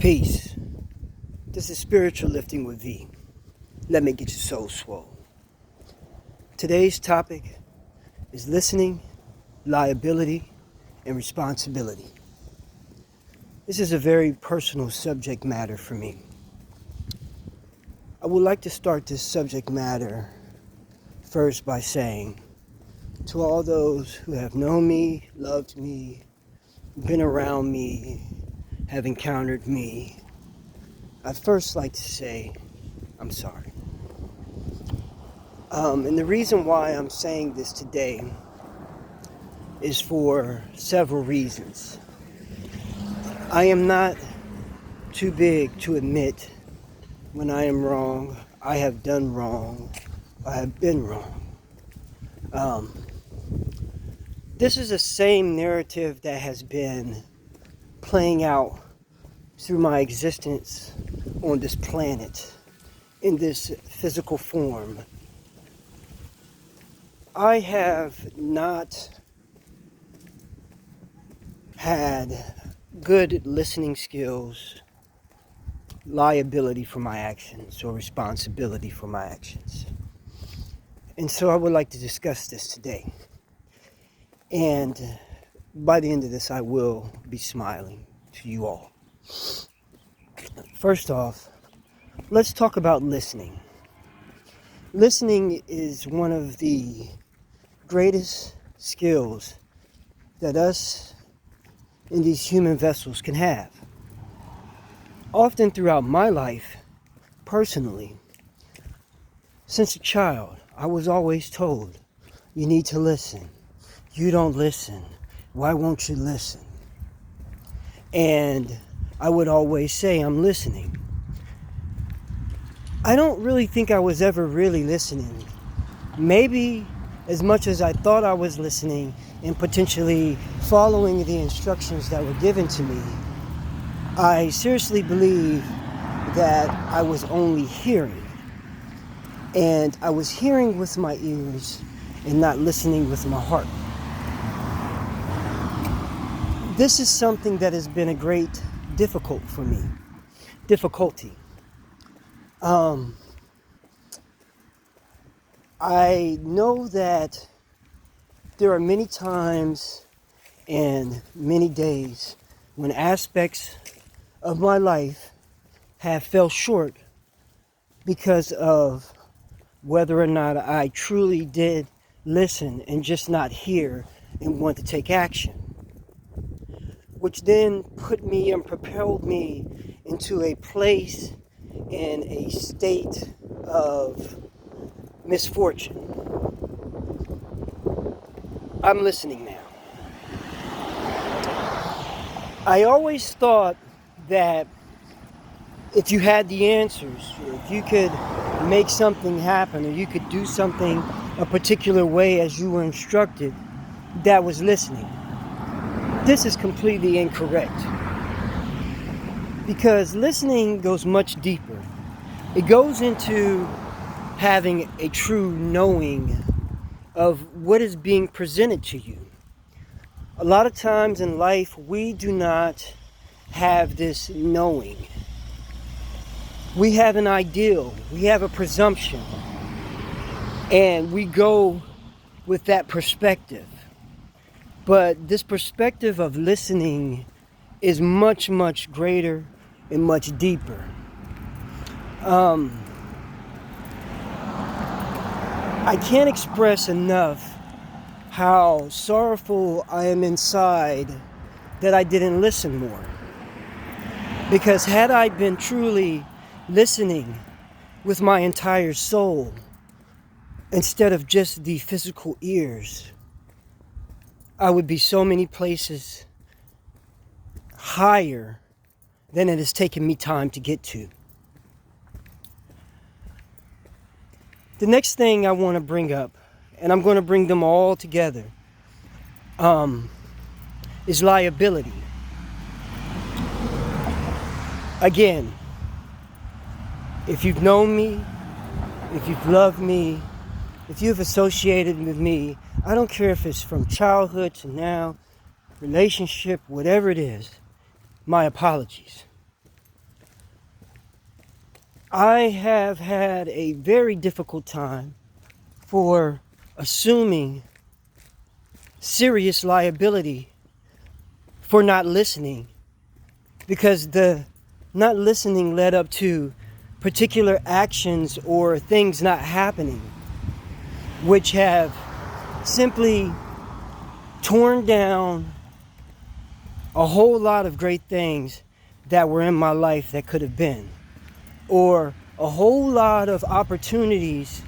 Peace. This is Spiritual Lifting with V. Let me get your soul swole. Today's topic is listening, liability, and responsibility. This is a very personal subject matter for me. I would like to start this subject matter first by saying, to all those who have known me, loved me, been around me, have encountered me, I'd first like to say, I'm sorry. And the reason why I'm saying this today is for several reasons. I am not too big to admit when I am wrong, I have done wrong, I have been wrong. This is the same narrative that has been playing out through my existence on this planet, in this physical form. I have not had good listening skills, liability for my actions, or responsibility for my actions. And so I would like to discuss this today. And by the end of this, I will be smiling to you all. First off, let's talk about listening. Listening is one of the greatest skills that us in these human vessels can have. Often throughout my life, personally, since a child, I was always told, you need to listen. You don't listen. Why won't you listen? And I would always say, I'm listening. I don't really think I was ever really listening. Maybe as much as I thought I was listening and potentially following the instructions that were given to me, I seriously believe that I was only hearing. And I was hearing with my ears and not listening with my heart. This is something that has been a great difficulty for me. I know that there are many times and many days when aspects of my life have fell short because of whether or not I truly did listen and just not hear and want to take action, which then put me and propelled me into a place in a state of misfortune. I'm listening now. I always thought that if you had the answers, or if you could make something happen, or you could do something a particular way as you were instructed, that was listening. This is completely incorrect. Because listening goes much deeper. It goes into having a true knowing of what is being presented to you. A lot of times in life, we do not have this knowing. We have an ideal, we have a presumption, and we go with that perspective. But this perspective of listening is much, much greater and much deeper. I can't express enough how sorrowful I am inside that I didn't listen more. Because had I been truly listening with my entire soul instead of just the physical ears, I would be so many places higher than it has taken me time to get to. The next thing I want to bring up, and I'm going to bring them all together, is liability. Again, if you've known me, if you've loved me, if you've associated with me, I don't care if it's from childhood to now, relationship, whatever it is, my apologies. I have had a very difficult time for assuming serious liability for not listening, because the not listening led up to particular actions or things not happening, which have simply torn down a whole lot of great things that were in my life that could have been, or a whole lot of opportunities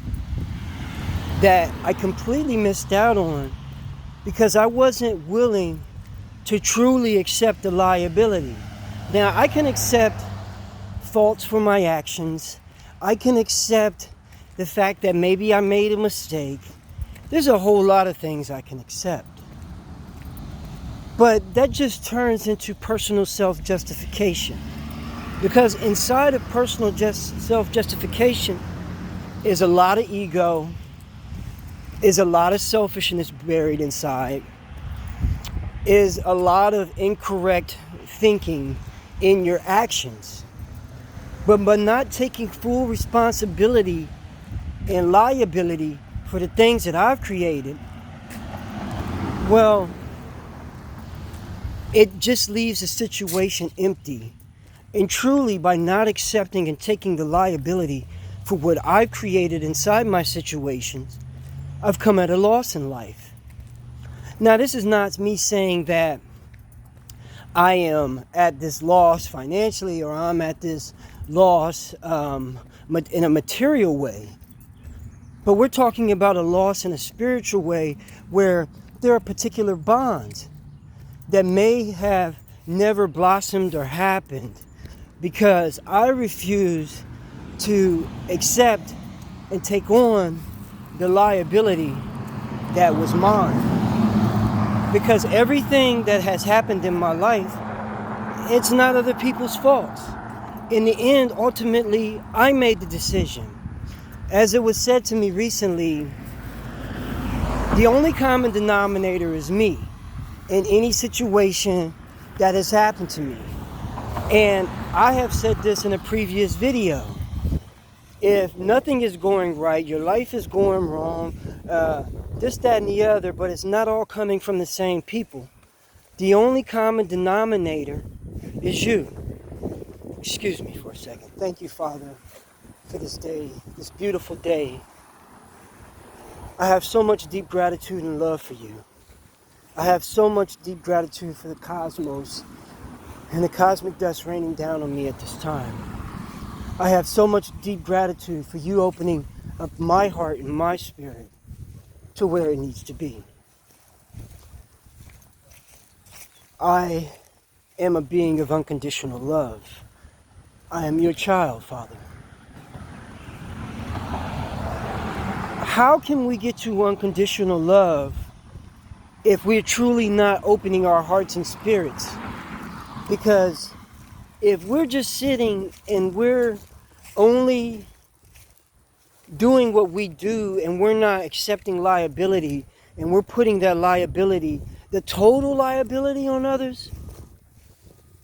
that I completely missed out on because I wasn't willing to truly accept the liability. Now, I can accept faults for my actions. I can accept the fact that maybe I made a mistake. There's a whole lot of things I can accept. But that just turns into personal self-justification. Because inside of personal self-justification is a lot of ego, is a lot of selfishness buried inside, is a lot of incorrect thinking in your actions. But not taking full responsibility and liability for the things that I've created, well, it just leaves the situation empty. And truly, by not accepting and taking the liability for what I've created inside my situations, I've come at a loss in life. Now, this is not me saying that I am at this loss financially, or I'm at this loss in a material way. But we're talking about a loss in a spiritual way, where there are particular bonds that may have never blossomed or happened because I refuse to accept and take on the liability that was mine. Because everything that has happened in my life, it's not other people's faults. In the end, ultimately, I made the decision. As it was said to me recently, the only common denominator is me in any situation that has happened to me. And I have said this in a previous video. If nothing is going right, your life is going wrong, this, that, and the other, but it's not all coming from the same people, the only common denominator is you. Excuse me for a second. Thank you, Father, for this day, this beautiful day. I have so much deep gratitude and love for you. I have so much deep gratitude for the cosmos and the cosmic dust raining down on me at this time. I have so much deep gratitude for you opening up my heart and my spirit to where it needs to be. I am a being of unconditional love. I am your child, Father. How can we get to unconditional love if we're truly not opening our hearts and spirits? Because if we're just sitting and we're only doing what we do and we're not accepting liability, and we're putting that liability, the total liability, on others,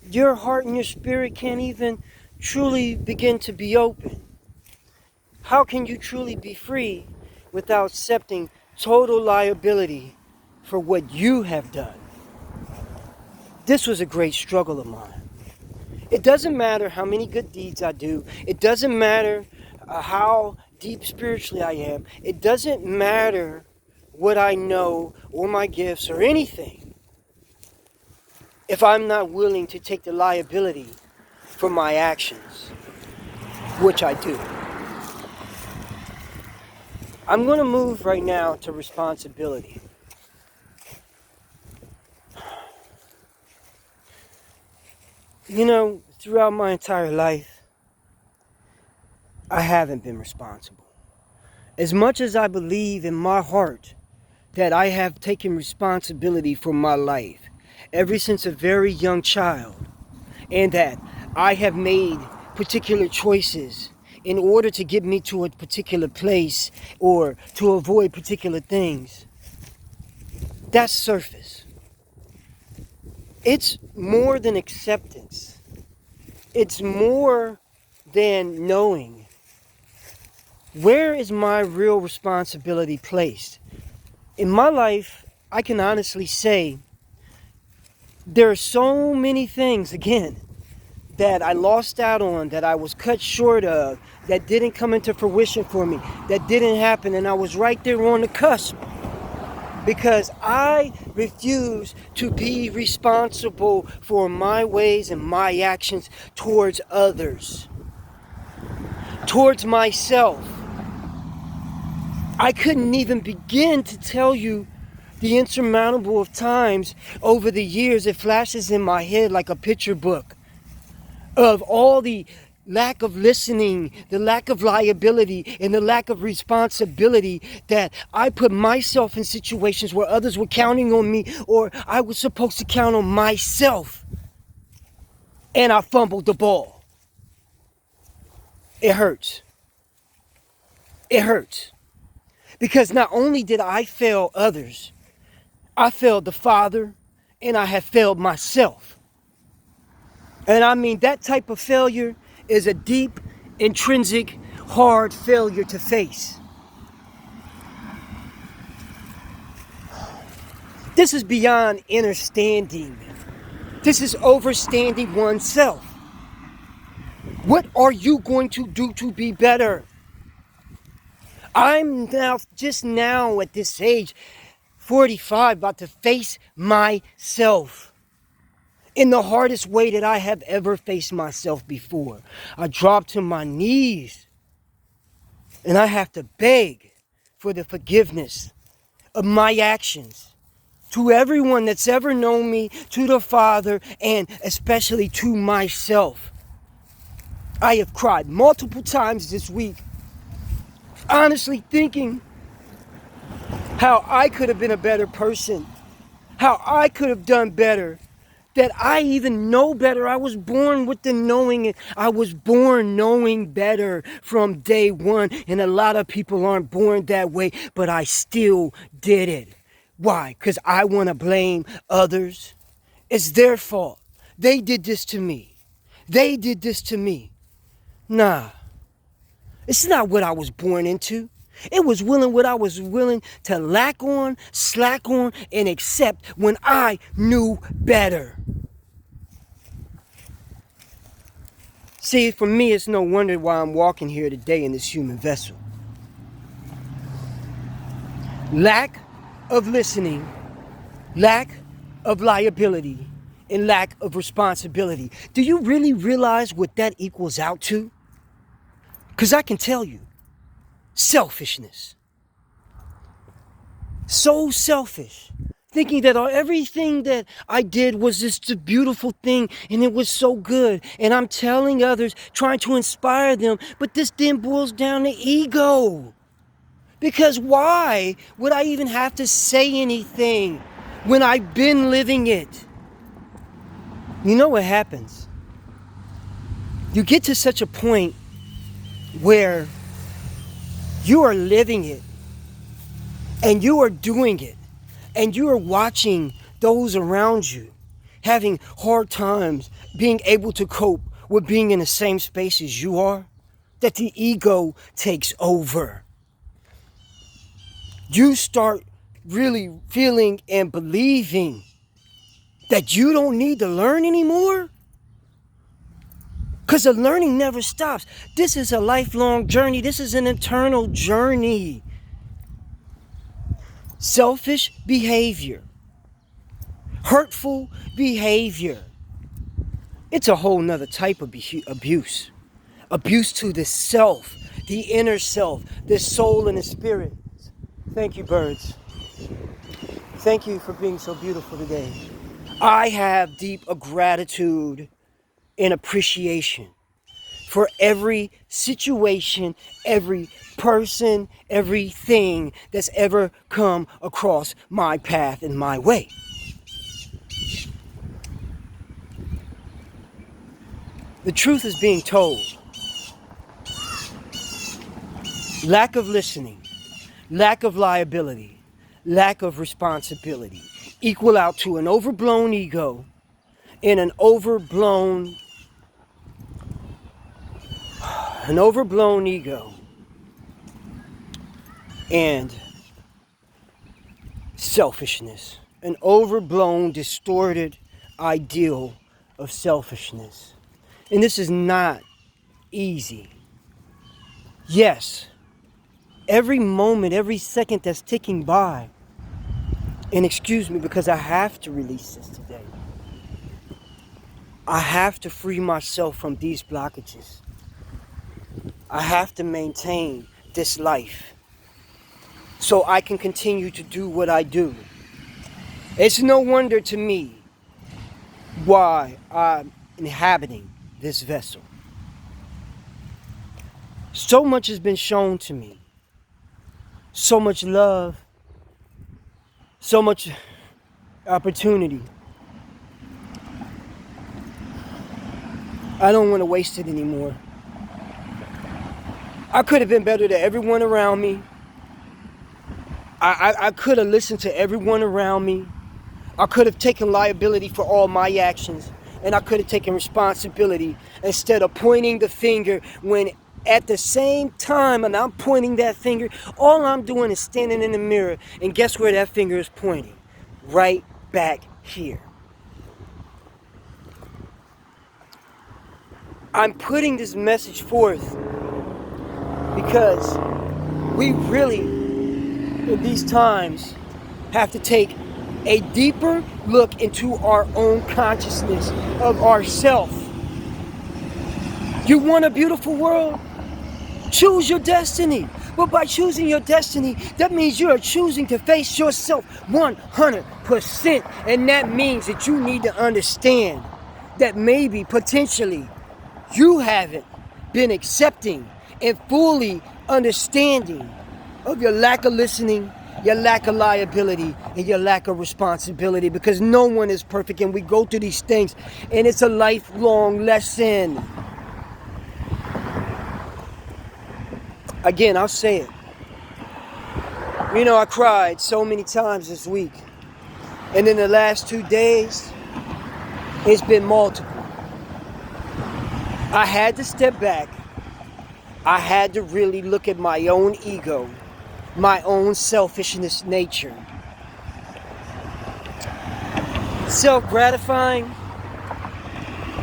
your heart and your spirit can't even truly begin to be open. How can you truly be free without accepting total liability for what you have done? This was a great struggle of mine. It doesn't matter how many good deeds I do. It doesn't matter how deep spiritually I am. It doesn't matter what I know or my gifts or anything, if I'm not willing to take the liability for my actions, which I do. I'm going to move right now to responsibility. You know, throughout my entire life, I haven't been responsible. As much as I believe in my heart that I have taken responsibility for my life ever since a very young child, and that I have made particular choices in order to get me to a particular place or to avoid particular things, that's surface. It's more than acceptance. It's more than knowing. Where is my real responsibility placed? In my life, I can honestly say there are so many things, again, that I lost out on, that I was cut short of, that didn't come into fruition for me, that didn't happen, and I was right there on the cusp because I refuse to be responsible for my ways and my actions towards others, towards myself. I couldn't even begin to tell you the insurmountable of times over the years it flashes in my head like a picture book of all the lack of listening, the lack of liability, and the lack of responsibility that I put myself in situations where others were counting on me, or I was supposed to count on myself, and I fumbled the ball. It hurts. It hurts. Because not only did I fail others, I failed the Father, and I have failed myself. And I mean, that type of failure is a deep, intrinsic, hard failure to face. This is beyond understanding. This is overstanding oneself. What are you going to do to be better? I'm just now at this age, 45, about to face myself in the hardest way that I have ever faced myself before. I drop to my knees and I have to beg for the forgiveness of my actions to everyone that's ever known me, to the Father, and especially to myself. I have cried multiple times this week, honestly thinking how I could have been a better person, how I could have done better, that I even know better. I was born with the knowing. I was born knowing better from day one, and a lot of people aren't born that way, but I still did it. Why? Because I want to blame others. It's their fault. They did this to me. They did this to me. Nah. It's not what I was born into. It was what I was willing to lack on, slack on, and accept when I knew better. See, for me, it's no wonder why I'm walking here today in this human vessel. Lack of listening, lack of liability, and lack of responsibility. Do you really realize what that equals out to? Because I can tell you, selfishness. So selfish. Thinking that everything that I did was just a beautiful thing and it was so good. And I'm telling others, trying to inspire them. But this then boils down to ego. Because why would I even have to say anything when I've been living it? You know what happens? You get to such a point where you are living it and you are doing it and you are watching those around you having hard times being able to cope with being in the same space as you are, that the ego takes over. You start really feeling and believing that you don't need to learn anymore. Because the learning never stops. This is a lifelong journey. This is an eternal journey. Selfish behavior. Hurtful behavior. It's a whole nother type of abuse. Abuse to the self, the inner self, the soul and the spirit. Thank you, birds. Thank you for being so beautiful today. I have deep gratitude and appreciation for every situation, every person, everything that's ever come across my path and my way. The truth is being told. Lack of listening, lack of liability, lack of responsibility equal out to an overblown ego and an overblown an overblown ego and selfishness, an overblown, distorted ideal of selfishness. And this is not easy. Yes, every moment, every second that's ticking by, and excuse me because I have to release this today. I have to free myself from these blockages. I have to maintain this life so I can continue to do what I do. It's no wonder to me why I'm inhabiting this vessel. So much has been shown to me. So much love. So much opportunity. I don't want to waste it anymore. I could have been better to everyone around me. I could have listened to everyone around me. I could have taken liability for all my actions. And I could have taken responsibility instead of pointing the finger when at the same time and I'm pointing that finger, all I'm doing is standing in the mirror. And guess where that finger is pointing? Right back here. I'm putting this message forth because we really, in these times, have to take a deeper look into our own consciousness of ourself. You want a beautiful world? Choose your destiny. But by choosing your destiny, that means you are choosing to face yourself 100%. And that means that you need to understand that maybe, potentially, you haven't been accepting and fully understanding of your lack of listening, your lack of liability, and your lack of responsibility, because no one is perfect and we go through these things and it's a lifelong lesson. Again, I'll say it. You know, I cried so many times this week, and in the last 2 days, it's been multiple. I had to step back. I had to really look at my own ego, my own selfishness nature. Self-gratifying.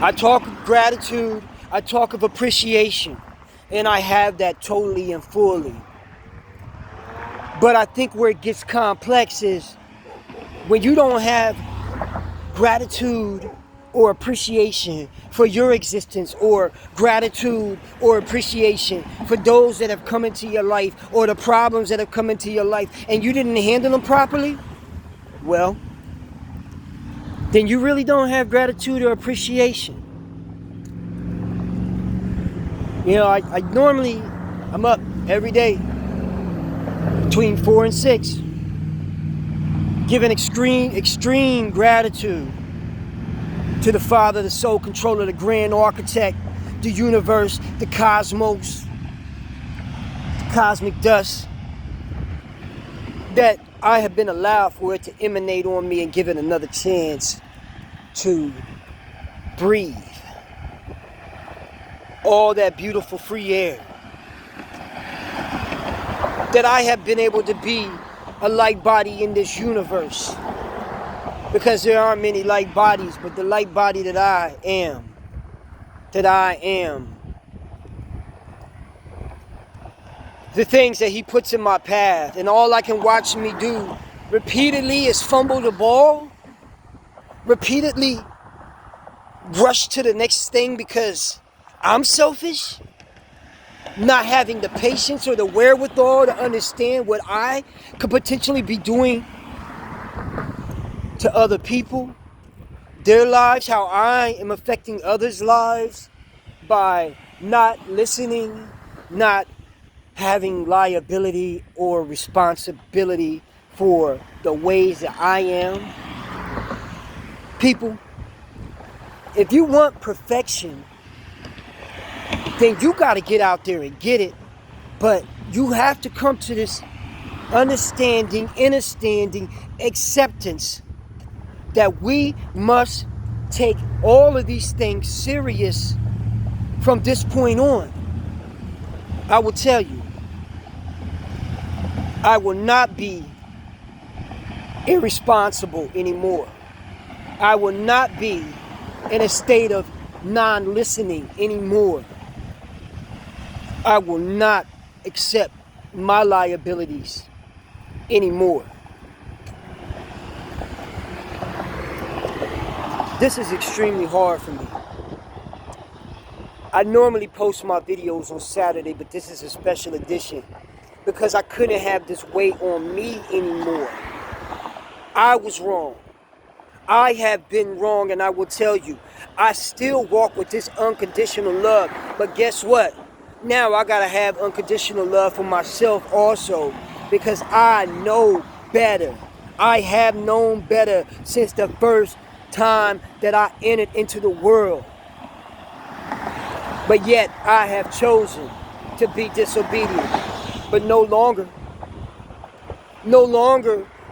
I talk of gratitude. I talk of appreciation. And I have that totally and fully. But I think where it gets complex is when you don't have gratitude or appreciation for your existence, or gratitude or appreciation for those that have come into your life, or the problems that have come into your life, and you didn't handle them properly, well, then you really don't have gratitude or appreciation. You know, I normally, I'm up every day between 4 and 6, giving extreme gratitude to the Father, the Soul Controller, the Grand Architect, the universe, the cosmos, the cosmic dust, that I have been allowed for it to emanate on me and give it another chance to breathe all that beautiful free air. That I have been able to be a light body in this universe. Because there aren't many light bodies, but the light body that I am, the things that he puts in my path, and all I can watch me do repeatedly is fumble the ball, repeatedly rush to the next thing because I'm selfish, not having the patience or the wherewithal to understand what I could potentially be doing to other people, their lives, how I am affecting others' lives by not listening, not having liability or responsibility for the ways that I am. People, if you want perfection, then you got to get out there and get it. But you have to come to this understanding, acceptance that we must take all of these things serious from this point on. I will tell you, I will not be irresponsible anymore. I will not be in a state of non-listening anymore. I will not accept my liabilities anymore. This is extremely hard for me. I normally post my videos on Saturday, but this is a special edition because I couldn't have this weight on me anymore. I was wrong. I have been wrong, and I will tell you, I still walk with this unconditional love. But guess what? Now I gotta have unconditional love for myself also, because I know better. I have known better since the first time that I entered into the world. But yet I have chosen to be disobedient. But no longer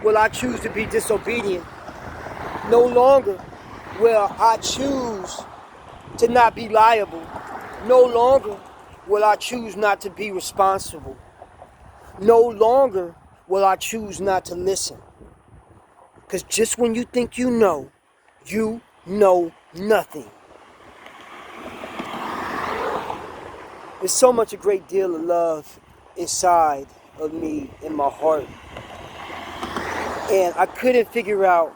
will I choose to be disobedient. No longer will I choose to not be liable. No longer will I choose not to be responsible. No longer will I choose not to listen. Because just when you think you know nothing. There's so much a great deal of love inside of me, in my heart. And I couldn't figure out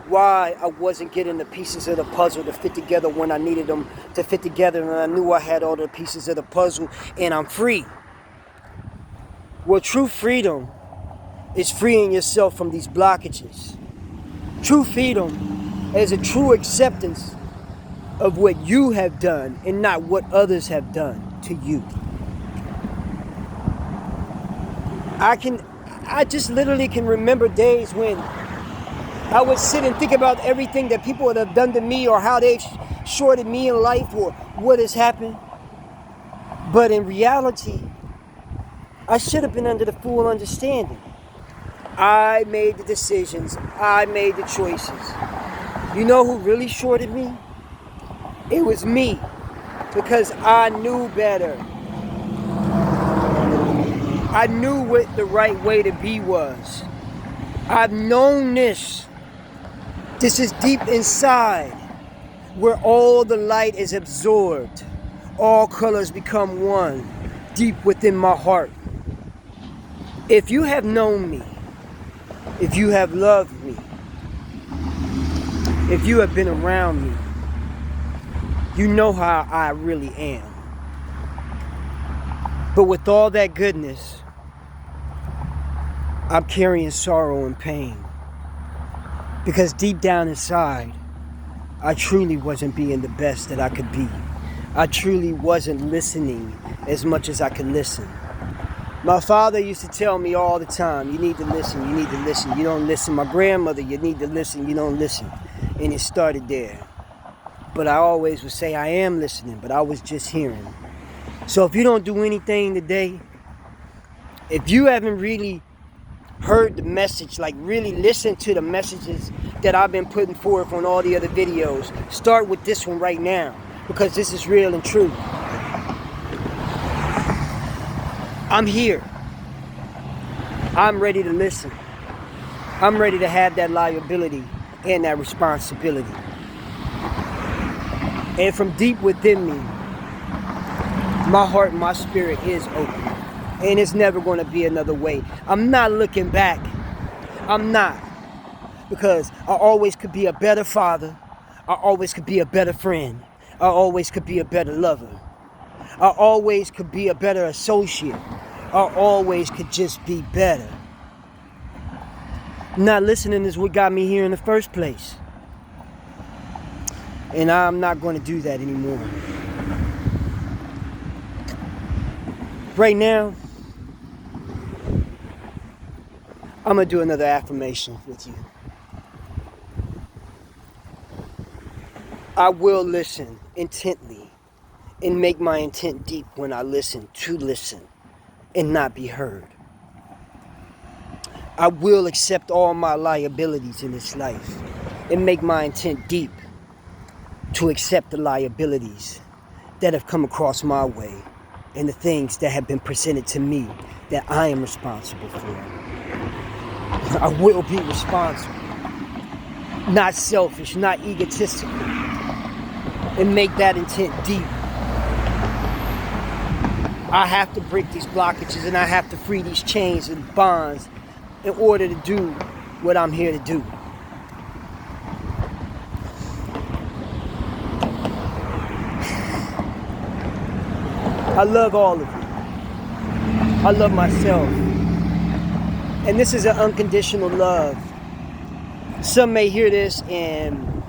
why I wasn't getting the pieces of the puzzle to fit together when I needed them to fit together, and I knew I had all the pieces of the puzzle and I'm free. Well, true freedom is freeing yourself from these blockages. True freedom is a true acceptance of what you have done and not what others have done to you. I just literally can remember days when I would sit and think about everything that people would have done to me, or how they've shorted me in life, or what has happened. But in reality, I should have been under the full understanding. I made the decisions. I made the choices. You know who really shorted me? It was me, because I knew better. I knew what the right way to be was. I've known this. This is deep inside, where all the light is absorbed. All colors become one, deep within my heart. If you have known me, if you have loved me, if you have been around me, you know how I really am. But with all that goodness, I'm carrying sorrow and pain. Because deep down inside, I truly wasn't being the best that I could be. I truly wasn't listening as much as I could listen. My father used to tell me all the time, you need to listen, you need to listen, you don't listen. My grandmother, you need to listen, you don't listen. And it started there. But I always would say I am listening, but I was just hearing. So if you don't do anything today, if you haven't really heard the message, like really listen to the messages that I've been putting forth on all the other videos, start with this one right now, because this is real and true. I'm here. I'm ready to listen. I'm ready to have that liability and that responsibility. And from deep within me, my heart and my spirit is open. And it's never going to be another way. I'm not looking back. I'm not. Because I always could be a better father. I always could be a better friend. I always could be a better lover. I always could be a better associate. I always could just be better. Not listening is what got me here in the first place. And I'm not going to do that anymore. Right now, I'm going to do another affirmation with you. I will listen intently and make my intent deep when I listen to listen and not be heard. I will accept all my liabilities in this life and make my intent deep to accept the liabilities that have come across my way. and the things that have been presented to me that I am responsible for. I will be responsible, not selfish, not egotistical, and make that intent deep. I have to break these blockages and I have to free these chains and bonds in order to do what I'm here to do. I love all of you. I love myself. And this is an unconditional love. Some may hear this and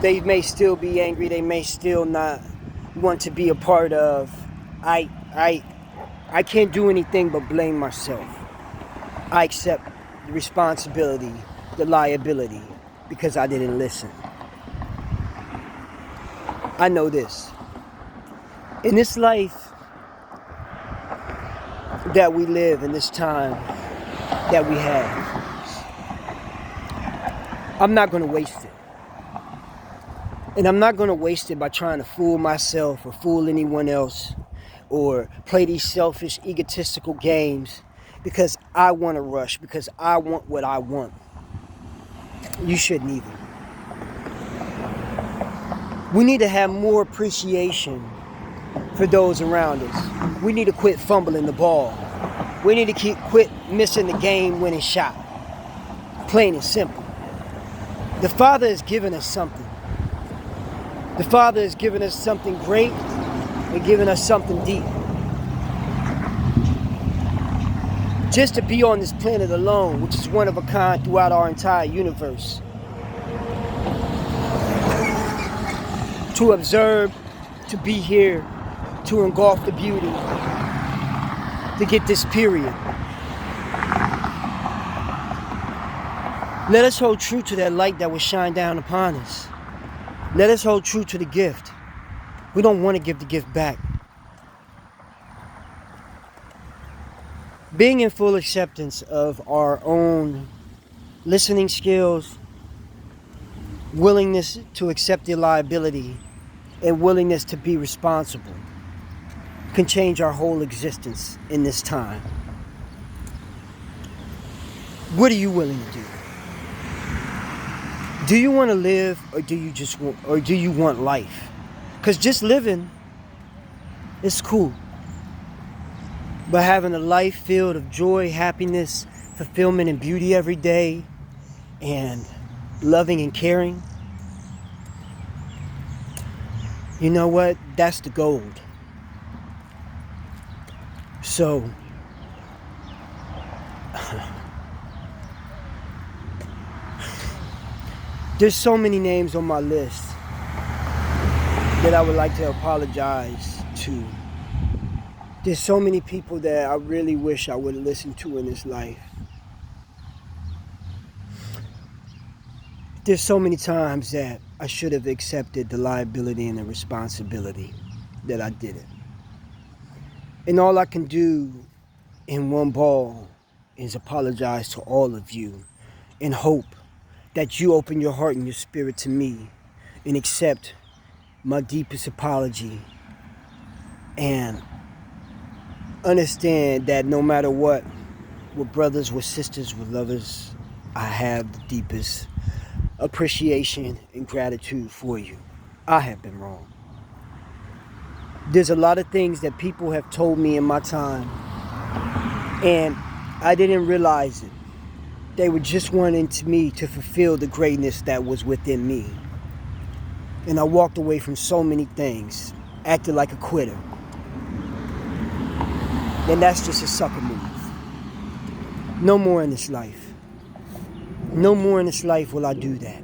they may still be angry. They may still not want to be a part of. I can't do anything but blame myself. I accept the responsibility, the liability, because I didn't listen. I know this. In this life that we live, in this time that we have, I'm not going to waste it. And I'm not going to waste it by trying to fool myself or fool anyone else or play these selfish, egotistical games because I want to rush, because I want what I want. You shouldn't either. We need to have more appreciation for those around us. We need to quit fumbling the ball. We need to quit missing the game-winning shot. Plain and simple. The Father has given us something. The Father has given us something great and given us something deep. Just to be on this planet alone, which is one of a kind throughout our entire universe. To observe, to be here, to engulf the beauty, to get this period. Let us hold true to that light that will shine down upon us. Let us hold true to the gift. We don't want to give the gift back. Being in full acceptance of our own listening skills, willingness to accept the liability, and willingness to be responsible can change our whole existence in this time. What are you willing to do? Do you want to live, or do you want life? Because just living is cool. But having a life filled of joy, happiness, fulfillment, and beauty every day, and loving and caring, you know what? That's the gold. So, there's so many names on my list that I would like to apologize to. There's so many people that I really wish I would have listened to in this life. There's so many times that I should have accepted the liability and the responsibility that I didn't. And all I can do in one ball is apologize to all of you and hope that you open your heart and your spirit to me and accept my deepest apology and understand that no matter what, we're brothers, we're sisters, we're lovers. I have the deepest appreciation and gratitude for you. I have been wrong. There's a lot of things that people have told me in my time, and I didn't realize it. They were just wanting me to fulfill the greatness that was within me. And I walked away from so many things, acted like a quitter. And that's just a sucker move. No more in this life. No more in this life will I do that.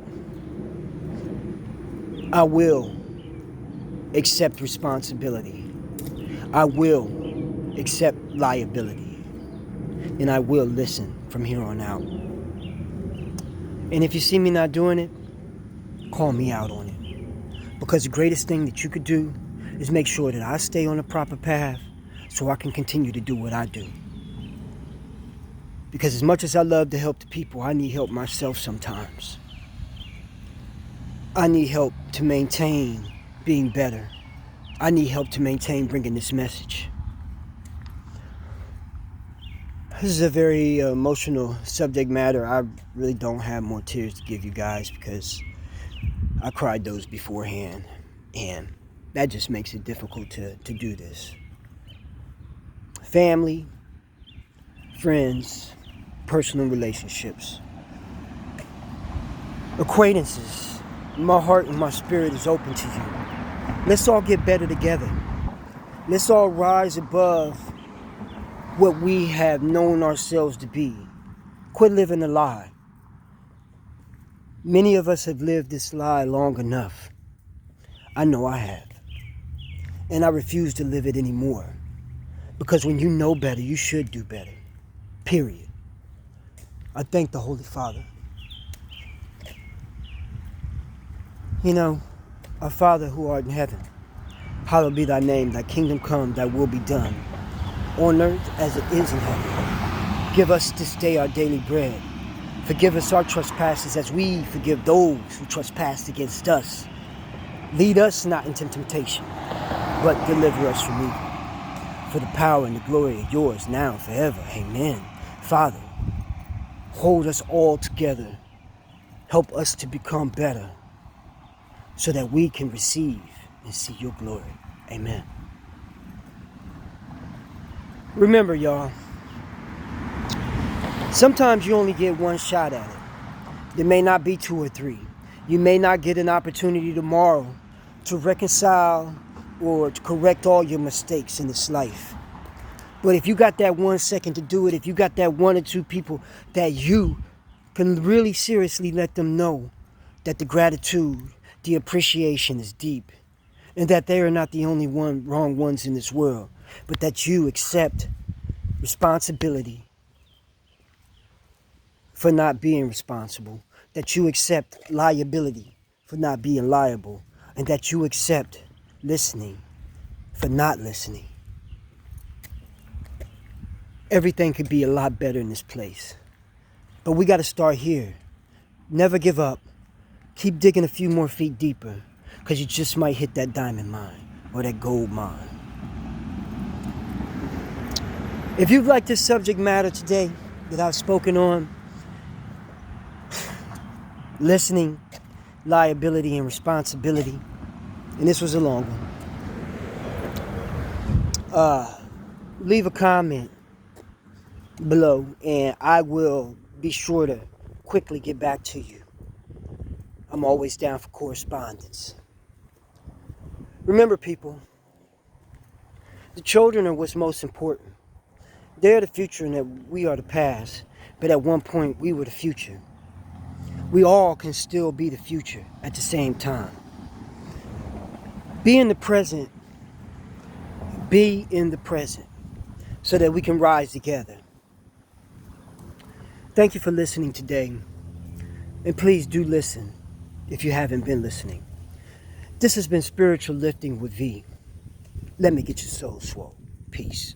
I will accept responsibility. I will accept liability. And I will listen from here on out. And if you see me not doing it, call me out on it. Because the greatest thing that you could do is make sure that I stay on the proper path so I can continue to do what I do. Because as much as I love to help the people, I need help myself sometimes. I need help to maintain being better. I need help to maintain bringing this message. This is a very emotional subject matter. I really don't have more tears to give you guys because I cried those beforehand, and that just makes it difficult to do this. Family, friends, personal relationships, acquaintances. My heart and my spirit is open to you. Let's all get better together. Let's all rise above what we have known ourselves to be. Quit living a lie. Many of us have lived this lie long enough. I know I have. And I refuse to live it anymore. Because when you know better, you should do better. Period. I thank the Holy Father. You know, our Father who art in heaven, hallowed be thy name, thy kingdom come, thy will be done, on earth as it is in heaven. Give us this day our daily bread. Forgive us our trespasses as we forgive those who trespass against us. Lead us not into temptation, but deliver us from evil. For the power and the glory are yours now and forever. Amen. Father, hold us all together. Help us to become better so that we can receive and see your glory. Amen. Remember, y'all, sometimes you only get one shot at it. There may not be two or three. You may not get an opportunity tomorrow to reconcile or to correct all your mistakes in this life. But if you got that 1 second to do it, if you got that one or two people that you can really seriously let them know that the gratitude, the appreciation is deep, and that they are not the only wrong ones in this world, but that you accept responsibility for not being responsible, that you accept liability for not being liable, and that you accept listening for not listening. Everything could be a lot better in this place. But we got to start here. Never give up. Keep digging a few more feet deeper, because you just might hit that diamond mine or that gold mine. If you've liked this subject matter today that I've spoken on, listening, liability, and responsibility, and this was a long one, leave a comment below and I will be sure to quickly get back to you. I'm always down for correspondence. Remember, people, the children are what's most important. They're the future and that we are the past, but at one point we were the future. We all can still be the future at the same time. Be in the present so that we can rise together. Thank you for listening today, and please do listen if you haven't been listening. This has been Spiritual Lifting with V. Let me get your soul swole. Peace.